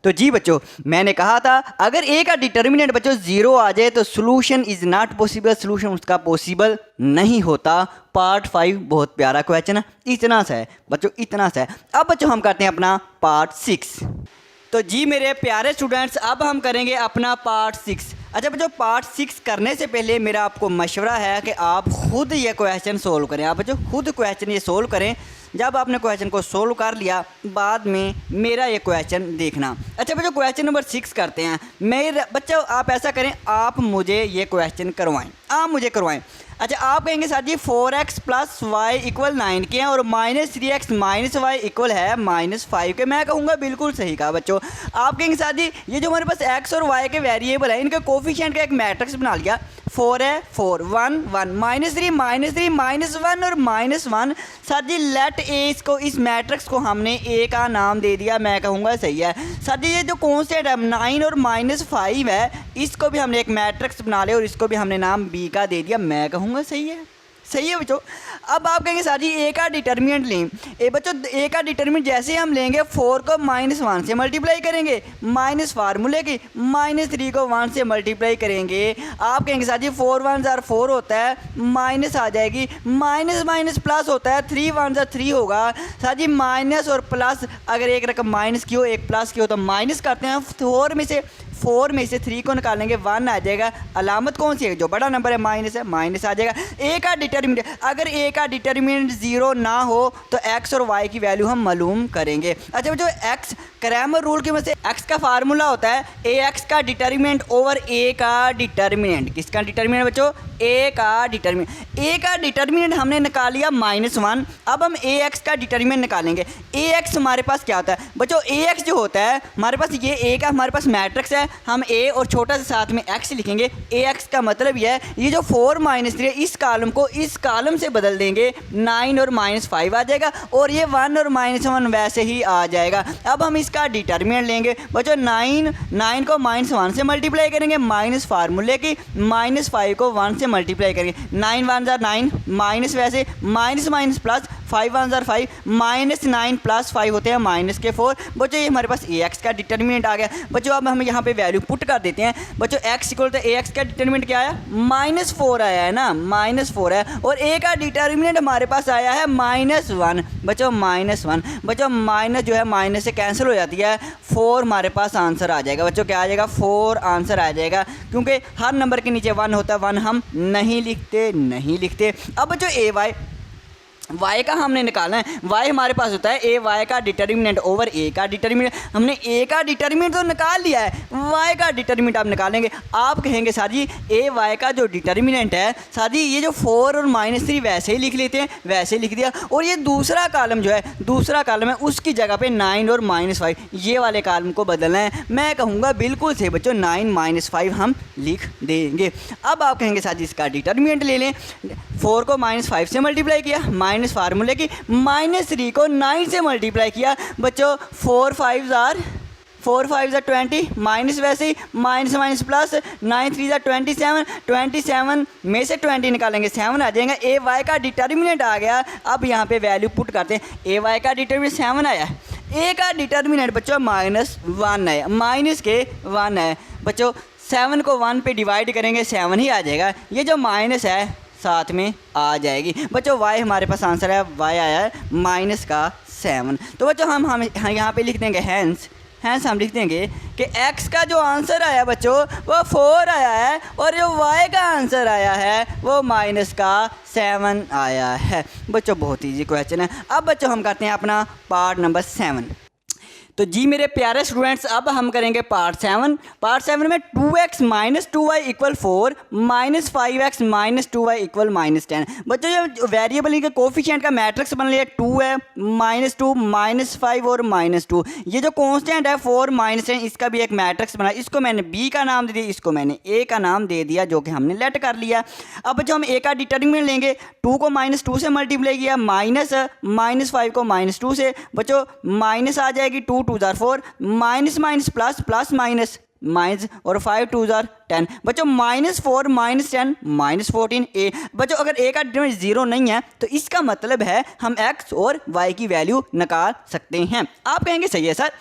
Speaker 1: तो जी बच्चों मैंने कहा था अगर ए का डिटर्मिनेंट बच्चों 0 आ जाए तो solution is not possible, solution उसका पॉसिबल नहीं होता। पार्ट 5 बहुत प्यारा क्वेश्चन है, इतना सा है बच्चों, इतना सा है। अब बच्चों हम करते हैं अपना पार्ट 6। तो जी मेरे प्यारे स्टूडेंट्स, अब हम करेंगे अपना पार्ट 6। अच्छा बच्चों, पार्ट 6 करने से पहले मेरा आपको मशवरा है कि आप खुद ये क्वेश्चन सोल्व करें। आप बच्चों खुद क्वेश्चन ये सोल्व करें। जब आपने क्वेश्चन को सोल्व कर लिया, बाद में मेरा ये क्वेश्चन देखना। अच्छा बच्चों क्वेश्चन नंबर 6 करते हैं। मेरे बच्चों आप ऐसा करें, आप मुझे ये क्वेश्चन करवाएं, आप मुझे करवाएं। अच्छा आप कहेंगे सर जी 4x + y = 9 के हैं और -3x - y इक्वल है -5 के। मैं कहूँगा बिल्कुल सही कहा बच्चों। आप कहेंगे सर जी ये जो हमारे पास x और y के वेरिएबल है, इनके कोफिशिएंट का एक मैट्रिक्स बना लिया। 4 है, 4 1 1 -3 -3 -1 और -1। सर जी लेट ए, इसको इस मैट्रिक्स को हमने ए का नाम दे दिया। मैं कहूँगा सही है। सर जी ये जो कॉन्स्टेंट है 9 और -5 है, इसको भी हमने एक मैट्रिक्स बना लिया और इसको भी हमने नाम बी का दे दिया। मैं कहूँगा सही है, सही है बच्चों। अब आप कहेंगे सर जी ए का डिटर्मिनेंट लें। ए बच्चों ए का डिटर्मिनेंट जैसे हम लेंगे 4 को -1 से मल्टीप्लाई करेंगे, माइनस फार्मूले की, -3 को 1 से मल्टीप्लाई करेंगे। आप कहेंगे सर जी 4 1 4 होता है, माइनस आ जाएगी, माइनस माइनस प्लस होता है, 3 1 3 होगा। सर जी माइनस और प्लस, अगर एक रकम माइनस की हो एक प्लस की हो तो माइनस करते हैं। 4 में से 3 को निकालेंगे, 1 आ जाएगा। अलामत कौन सी है? जो बड़ा नंबर है माइनस है, माइनस आ जाएगा। ए का डिटर्मिनेंट, अगर ए का डिटर्मिनेंट 0 ना हो तो x और y की वैल्यू हम मालूम करेंगे। अच्छा जो x क्रैमर रूल की वजह से x का फार्मूला होता है ax का डिटर्मिनेंट ओवर a का डिटर्मिनेंट। किसका डिटर्मिनेंट बच्चों? a का डिटर्मिनेंट। a का डिटर्मिनेंट हमने निकाल लिया -1। अब हम ax का डिटर्मिनेंट निकालेंगे। ax हमारे पास क्या होता है बच्चों? ax जो होता है हमारे पास, ये a का हमारे पास मैट्रिक्स है, हम a और छोटा सा साथ में x लिखेंगे। ax का मतलब ये है, ये जो 4 -3 है इस कॉलम को इस कॉलम से बदल देंगे, 9 और -5 आ जाएगा, और ये 1 और -1 वैसे ही आ जाएगा। अब हम इसका डिटर्मिनेंट लेंगे बच्चों। 9 को -1 से मल्टीप्लाई करेंगे, माइनस फार्मूले की, -5 को 1 से मल्टीप्लाई करेंगे। 9 1 9 माइनस, वैसे माइनस माइनस प्लस, 5 आंसर 5, -9 + 5 होते हैं -4। बच्चों ये हमारे पास ए एक्स का डिटर्मिनेंट आ गया। बच्चों अब हम यहाँ पे वैल्यू पुट कर देते हैं। बच्चों x equal to A X का डिटर्मिनेंट क्या आया, -4 आया है ना, -4 है, और a का डिटर्मिनेंट हमारे पास आया है -1। बच्चों -1, बच्चों माइनस जो है माइनस से कैंसिल हो जाती है, 4 हमारे पास आंसर आ जाएगा। बच्चों क्या आ जाएगा, 4 आंसर आ जाएगा, क्योंकि हर नंबर के नीचे 1 होता है, 1 हम नहीं लिखते। अब बच्चों y का हमने निकालना है। y हमारे पास होता है ए वाई का डिटर्मिनेंट ओवर ए का डिटर्मिनेंट। हमने a का डिटर्मिनेंट तो निकाल लिया है, y का डिटर्मिनेंट आप निकालेंगे। आप कहेंगे सर जी ए वाई का जो डिटर्मिनेंट है सर जी ये जो 4 और -3 वैसे ही लिख लेते हैं, वैसे ही लिख दिया, और ये दूसरा कॉलम जो है, दूसरा कॉलम है, उसकी जगह पे 9 और -5 ये वाले कॉलम को बदलना है। मैं कहूँगा बिल्कुल से बच्चों 9 - 5 हम लिख देंगे। अब आप कहेंगे सर जी इसका डिटर्मिनेंट ले लें। 4 को -5 से मल्टीप्लाई किया, माइनस फार्मूले की, -3 को 9 से मल्टीप्लाई किया। बच्चों 4 5 ज़ा 20, माइनस वैसे ही माइनस माइनस प्लस, 9 3 ज़ा 27, 27 में से 20 निकालेंगे 7 आ जाएगा। ए वाई का डिटर्मिनेंट आ गया। अब यहाँ पे वैल्यू पुट करते हैं। ए वाई का डिटर्मिनेंट 7 आया, ए का डिटर्मिनेंट बच्चों -1 है, माइनस के 1 है। बच्चों 7 को 1 पे डिवाइड करेंगे 7 ही आ जाएगा, ये जो माइनस है साथ में आ जाएगी। बच्चों y हमारे पास आंसर है, y आया है -7। तो बच्चों हम यहाँ पे लिख देंगे हैंस हम लिख देंगे कि x का जो आंसर आया बच्चों वो 4 आया है, और जो y का आंसर आया है वो -7 आया है। बच्चों बहुत ईजी क्वेश्चन है। अब बच्चों हम करते हैं अपना पार्ट नंबर 7। तो जी मेरे प्यारे स्टूडेंट्स, अब हम करेंगे पार्ट 7। पार्ट 7 में 2x - 2y = 4, -5x - 2y = -10। बच्चों जो वेरिएबल के कोफिशिएंट का मैट्रिक्स बन लिया 2 है, -2 -5 और -2। ये जो कांस्टेंट है 4 -10, इसका भी एक मैट्रिक्स बना, इसको मैंने b का नाम दे दिया, इसको मैंने a का नाम दे दिया, जो कि हमने लेट कर लिया। अब बच्चों हम a का डिटर्मिनेंट लेंगे। 2 को -2 से मल्टीप्लाई किया, -5 को -2 से, बच्चों माइनस आ जाएगी, 2 2 ज़ार 4, minus minus plus, plus minus minus, और 5 2 ज़ार 10। बच्चों -4 -10 -14 a। बच्चों अगर a का डिटर्मिनेंट 0 नहीं है तो इसका मतलब है हम x और y की वैल्यू निकाल सकते हैं। आप कहेंगे सही है सर।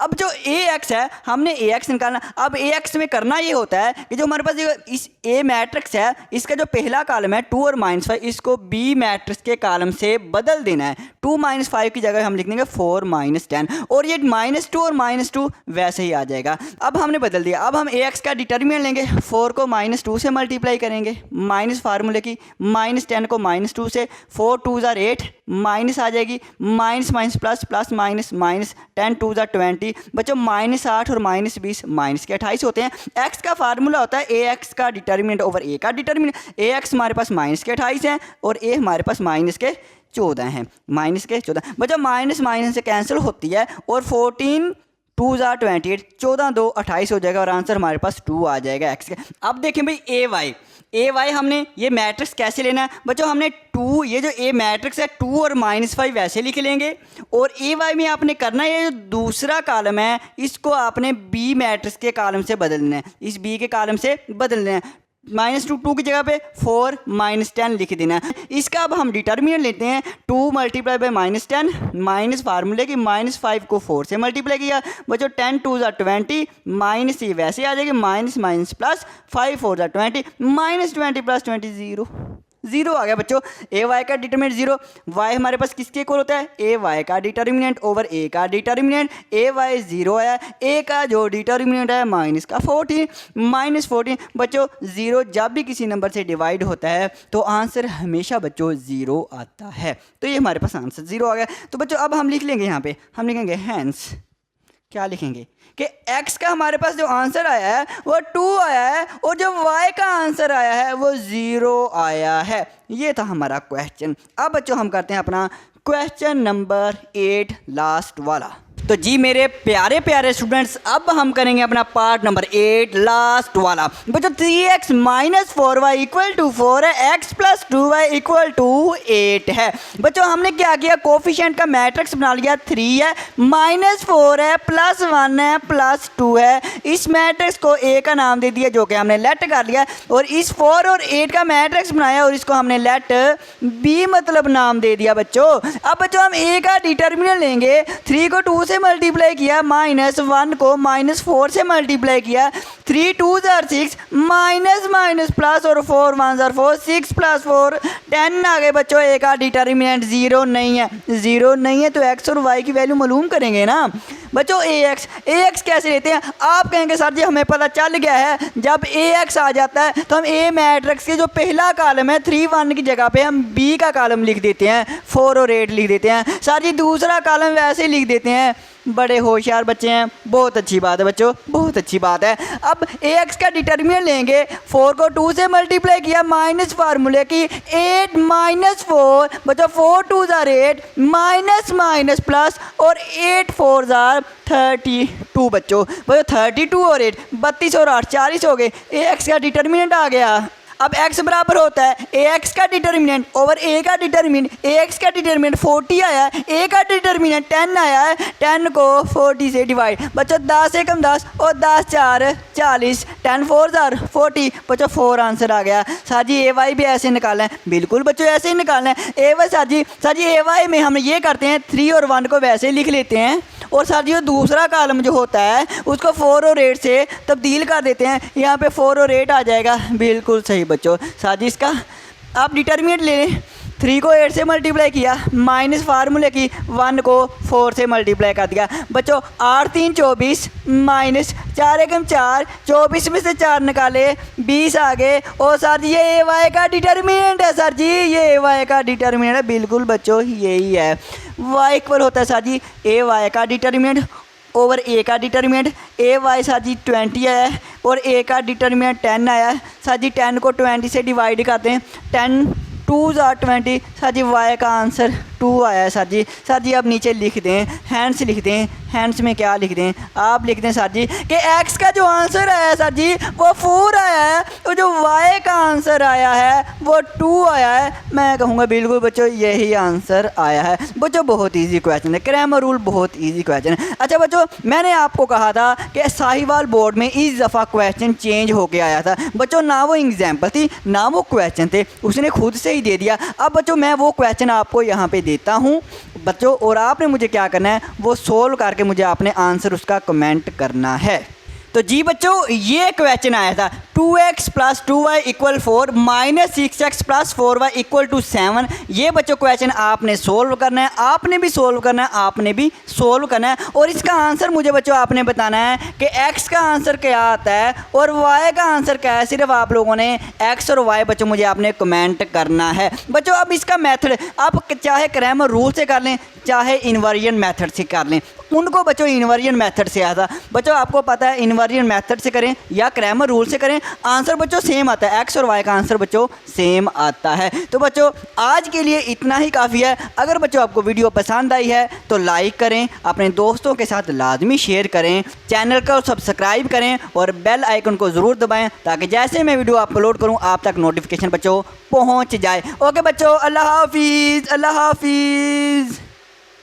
Speaker 1: अब जो ax है हमने ax निकालना। अब ax में करना ये होता है कि जो हमारे पास इस a मैट्रिक्स है, इसका जो पहला कॉलम है 2 और -5, इसको b मैट्रिक्स के कॉलम से बदल देना है। 2 -5 की जगह हम लिख देंगे 4 -10, और ये -2 और -2 वैसे ही आ जाएगा। अब हमने बदल दिया। अब हम ax का डिटर्मिनेंट लेंगे। 4 को -2 से मल्टीप्लाई करेंगे, माइनस फार्मूले की, -10 को -2 से, 4 2 ज़ार 8, माइनस आ जाएगी, minus minus plus, plus minus minus, 10 2 ज़ार 20। बच्चों -8 और -20 माइनस के 28 होते हैं। x का फार्मूला होता है ax का डिटर्मिनेंट ओवर a का डिटर्मिनेंट। ax हमारे पास -28 है और a हमारे पास -14 है, -14। बच्चों माइनस माइनस से कैंसिल होती है, और 14 2 ज़ार 28, 14 2 28 हो जाएगा, और आंसर हमारे पास 2 आ जाएगा x का। अब देखें भाई ए वाई हमने ये मैट्रिक्स कैसे लेना है। बच्चों हमने 2, ये जो ए मैट्रिक्स है 2 और -5 वैसे लिख लेंगे, और ए वाई में आपने करना है ये जो दूसरा कॉलम है इसको आपने बी मैट्रिक्स के कॉलम से बदलना है, इस बी के कॉलम से बदलना है। -2 की जगह पे 4 -10 लिख देना है। इसका अब हम डिटर्मिनेंट लेते हैं। 2 × -10 माइनस फार्मूले की, -5 को 4 से मल्टीप्लाई किया। बच्चों 10 2 ज़ार 20, माइनस ये वैसे आ जाएगी, माइनस माइनस प्लस, 5 4 ज़ार 20, -20 + 20 0 आ गया। बच्चों ए वाई का डिटर्मिनेंट 0। वाई हमारे पास किसके इक्वल होता है, ए वाई का डिटर्मिनेंट ओवर ए का डिटर्मिनेंट। ए वाई 0 है, ए का जो डिटर्मिनेंट है -14। बच्चों 0 जब भी किसी नंबर से डिवाइड होता है तो आंसर हमेशा बच्चों 0 आता है। तो ये हमारे पास आंसर 0 आ गया। तो बच्चों अब हम लिख लेंगे, यहाँ पे हम लिखेंगे हैंस, क्या लिखेंगे कि x का हमारे पास जो आंसर आया है वो 2 आया है, और जो y का आंसर आया है वो 0 आया है। ये था हमारा क्वेश्चन। अब बच्चों हम करते हैं अपना क्वेश्चन नंबर 8 लास्ट वाला। तो जी मेरे प्यारे प्यारे स्टूडेंट्स, अब हम करेंगे अपना पार्ट नंबर 8 लास्ट वाला। बच्चों 3x minus 4y equal to 4 है, x plus 2y equal to 8 है। बच्चों हमने क्या किया, कोफिशिएंट का मैट्रिक्स बना लिया। 3 है, माइनस 4 है, प्लस 1 है, प्लस 2 है। इस मैट्रिक्स को a का नाम दे दिया जो कि हमने लेट कर लिया, और इस 4 और 8 का मैट्रिक्स बनाया और इसको हमने लेट b मतलब नाम दे दिया। बच्चों अब बच्चों हम a का डिटर्मिनेंट लेंगे। 3 को 2 से मल्टीप्लाई किया, माइनस 1 को माइनस 4 से मल्टीप्लाई किया। 3 2s are 6, minus minus plus और 4 1s are 4, 6 प्लस 4 10 आ गए। बच्चों a का डिटर्मिनेंट 0 नहीं है, 0 नहीं है तो x और y की वैल्यू मालूम करेंगे ना। बच्चों ax कैसे लेते हैं, आप कहेंगे सर जी हमें पता चल गया है, जब ax आ जाता है तो हम a मैट्रिक्स के जो पहला कॉलम है 3 1 की जगह पे हम b का कॉलम लिख देते हैं, 4 और 8 लिख देते हैं। सर जी दूसरा कॉलम वैसे ही लिख देते हैं। बड़े होशियार बच्चे हैं, बहुत अच्छी बात है बच्चों, बहुत अच्छी बात है। अब ax का डिटर्मिनेंट लेंगे। 4 को 2 से मल्टीप्लाई किया, माइनस फार्मूले की 8 माइनस 4, बच्चों 4 2s are 8, minus minus plus और 8 4s are 32। बच्चों 32 और 8 32 और 8 40 हो गए। ax का डिटर्मिनेंट आ गया। अब x बराबर होता है ax का डिटर्मिनेंट ओवर a का डिटर्मिनेंट। ax का डिटर्मिनेंट 40 आया है, a का डिटर्मिनेंट 10 आया है, 10 को 40 से डिवाइड। बच्चों 10 एकम 10 और 10 4 40, 10 4s are 40। बच्चों 4 आंसर आ गया। सर जी ए वाई भी ऐसे निकालना है, बिल्कुल बच्चों ऐसे ही निकालना है। ए why sir ji A Y में हम ये करते हैं 3 और 1 को वैसे लिख लेते हैं, और सर जी दूसरा कॉलम जो होता है उसको 4 और 8 से तब्दील कर देते हैं। यहाँ पे 4 और 8 आ जाएगा, बिल्कुल सही बच्चों। सर जी इसका आप डिटर्मिनेंट ले लें। 3 को 8 से मल्टीप्लाई किया, माइनस फार्मूले की 1 को 4 से मल्टीप्लाई कर दिया। बच्चों 8 3 24, माइनस 4 एकम 4, 24 में से 4 निकाले 20 आ गए। और सर जी ये ए वाई का डिटर्मिनेंट है। सर जी ये ए वाई का डिटर्मिनेंट है, बिल्कुल बच्चों यही है। वाई इक्वल होता है सर जी ए वाई का डिटर्मिनेंट ओवर ए का डिटर्मिनेंट। ए वाई सर जी 20 आया है और ए का डिटर्मिनेंट 10 आया है। सर जी 10 को 20 से डिवाइड करते हैं, 10 2s are 20। Sir ji Y का आंसर 2 आया है। सर जी अब नीचे लिख दें, हैंड्स लिख दें। हैंड्स में क्या लिख दें, आप लिख दें सर जी कि x का जो आंसर आया है सर जी वो 4 आया है, तो जो y का आंसर आया है वो 2 आया है। मैं कहूँगा बिल्कुल बच्चों यही आंसर आया है। बच्चों बहुत इजी क्वेश्चन है, ग्रामर रूल बहुत इजी क्वेश्चन है। अच्छा बच्चों मैंने आपको कहा था कि साहिवाल बोर्ड में इस दफ़ा क्वेश्चन चेंज होके आया था। बच्चों ना वो एग्जाम्पल थी ना वो क्वेश्चन थे, उसने खुद से ही दे दिया। अब बच्चों मैं वो क्वेश्चन आपको यहाँ पे देता हूँ बच्चों, और आपने मुझे क्या करना है वो सोल्व करके मुझे आपने आंसर उसका कमेंट करना है। तो जी बच्चों ये क्वेश्चन आया था 2x plus 2y equal 4 minus 6x plus 4y equal to 7। ये बच्चों क्वेश्चन आपने सोल्व करना है, आपने भी सोल्व करना है, आपने भी सोल्व करना है। और इसका आंसर मुझे बच्चों आपने बताना है कि x का आंसर क्या आता है और y का आंसर क्या है। सिर्फ आप लोगों ने x और y बच्चों मुझे आपने कमेंट करना है। बच्चों अब इसका मेथड आप चाहे ग्रामर रूल से कर लें चाहे इन्वर्जन मेथड से कर लें। उनको बच्चों इन्वर्जन मेथड से आता। बच्चों आपको पता है इन्वर्जन मेथड से करें या ग्रामर रूल से करें, आंसर बच्चों सेम आता है। एक्स और वाई का आंसर बच्चों सेम आता है। तो बच्चों आज के लिए इतना ही काफ़ी है। अगर बच्चों आपको वीडियो पसंद आई है तो लाइक करें, अपने दोस्तों के साथ लाजमी शेयर करें, चैनल को सब्सक्राइब करें और बेल आइकन को ज़रूर दबाएं ताकि जैसे मैं वीडियो अपलोड करूं आप तक नोटिफिकेशन बच्चों पहुंच जाए। ओके बच्चों, अल्लाह हाफिज़, अल्लाह हाफिज़।